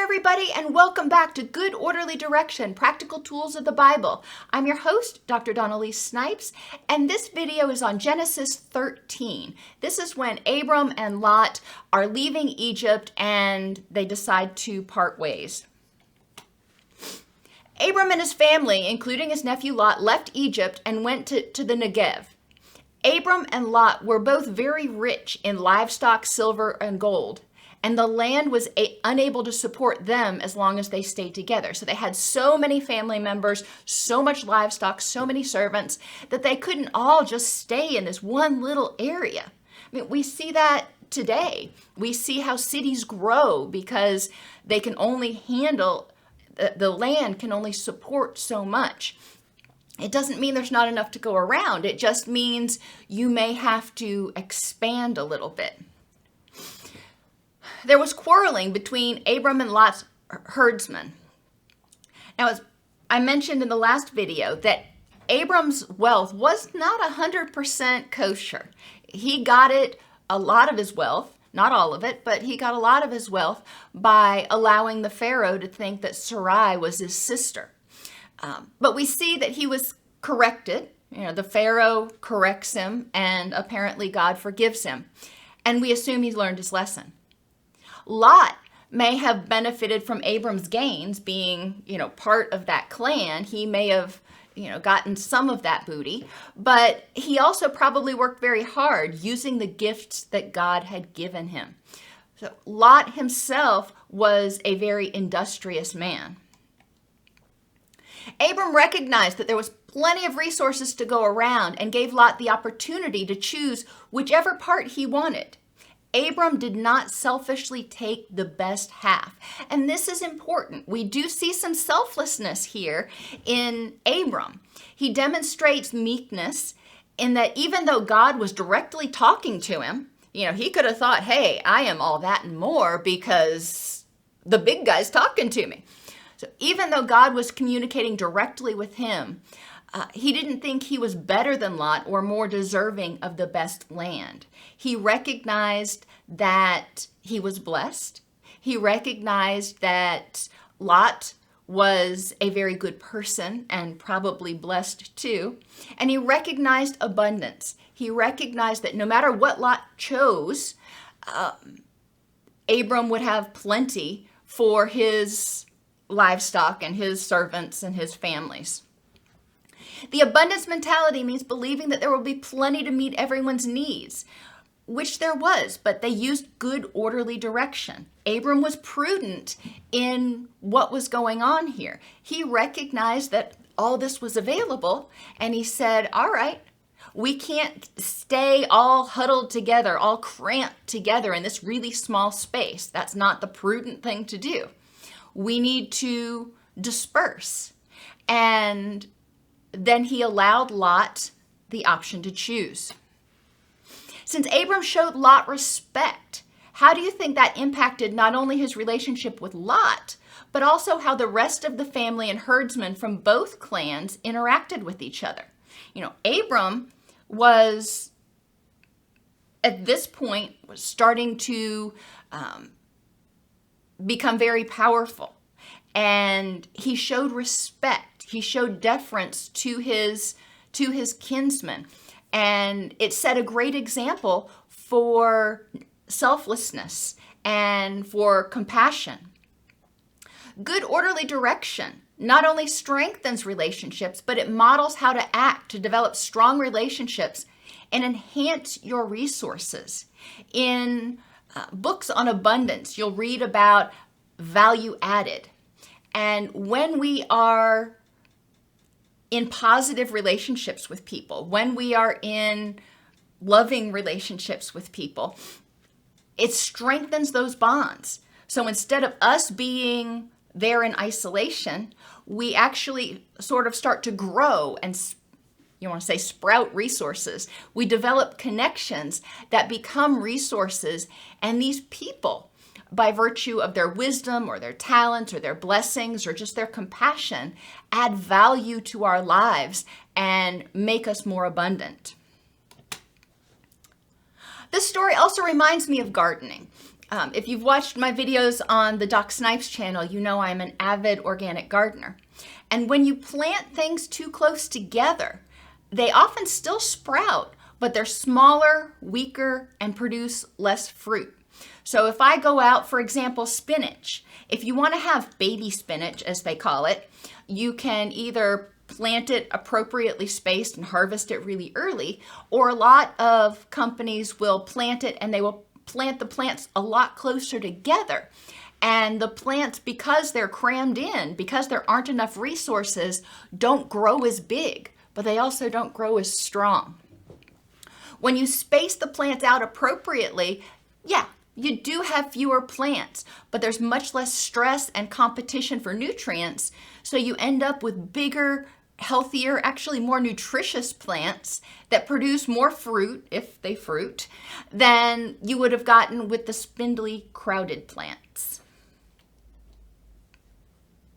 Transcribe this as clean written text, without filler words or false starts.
everybody, and welcome back to Good Orderly Direction, Practical Tools of the Bible. I'm your host, Dr. Donnelly Snipes, and this video is on Genesis 13. This is when Abram and Lot are leaving Egypt and they decide to part ways. Abram and his family, including his nephew Lot, left Egypt and went to the Negev. Abram and Lot were both very rich in livestock, silver, and gold. And the land was unable to support them as long as they stayed together. So they had so many family members, so much livestock, so many servants, that they couldn't all just stay in this one little area. I mean, we see that today. We see how cities grow because they can only handle, the land can only support so much. It doesn't mean there's not enough to go around. It just means you may have to expand a little bit. There was quarreling between Abram and Lot's herdsmen. Now, as I mentioned in the last video, that Abram's wealth was not 100% kosher. He got a lot of his wealth, not all of it, but he got a lot of his wealth by allowing the Pharaoh to think that Sarai was his sister. But we see that he was corrected. The Pharaoh corrects him, and apparently God forgives him. And we assume he's learned his lesson. Lot may have benefited from Abram's gains being, part of that clan. He may have, gotten some of that booty, but he also probably worked very hard using the gifts that God had given him. So Lot himself was a very industrious man. Abram recognized that there was plenty of resources to go around and gave Lot the opportunity to choose whichever part he wanted. Abram did not selfishly take the best half. And this is important. We do see some selflessness here in Abram. He demonstrates meekness in that even though God was directly talking to him, he could have thought, hey, I am all that and more because the big guy's talking to me. So even though God was communicating directly with him, he didn't think he was better than Lot or more deserving of the best land. He recognized that he was blessed. He recognized that Lot was a very good person and probably blessed too. And he recognized abundance. He recognized that no matter what Lot chose, Abram would have plenty for his livestock and his servants and his families. The abundance mentality means believing that there will be plenty to meet everyone's needs, which there was, but they used good, orderly direction. Abram was prudent in what was going on here. He recognized that all this was available, and he said, all right, we can't stay all huddled together, all cramped together in this really small space. That's not the prudent thing to do. We need to disperse. And then he allowed Lot the option to choose. Since Abram showed Lot respect, how do you think that impacted not only his relationship with Lot, but also how the rest of the family and herdsmen from both clans interacted with each other? Abram was, at this point, was starting to become very powerful. And he showed respect. He showed deference to his kinsmen. And it set a great example for selflessness and for compassion. Good orderly direction not only strengthens relationships, but it models how to act to develop strong relationships and enhance your resources. In books on abundance, you'll read about value added. And when we are in positive relationships with people, when we are in loving relationships with people, it strengthens those bonds. So instead of us being there in isolation, we actually sort of start to grow and sprout resources. We develop connections that become resources, and these people, by virtue of their wisdom or their talents or their blessings or just their compassion, add value to our lives and make us more abundant. This story also reminds me of gardening. If you've watched my videos on the Doc Snipes channel, you know I'm an avid organic gardener. And when you plant things too close together, they often still sprout, but they're smaller, weaker, and produce less fruit. So if I go out, for example, spinach, if you want to have baby spinach, as they call it, you can either plant it appropriately spaced and harvest it really early, or a lot of companies will plant it and they will plant the plants a lot closer together. And the plants, because they're crammed in, because there aren't enough resources, don't grow as big, but they also don't grow as strong. When you space the plants out appropriately, yeah, you do have fewer plants, but there's much less stress and competition for nutrients, so you end up with bigger, healthier, actually more nutritious plants that produce more fruit, if they fruit, than you would have gotten with the spindly, crowded plants.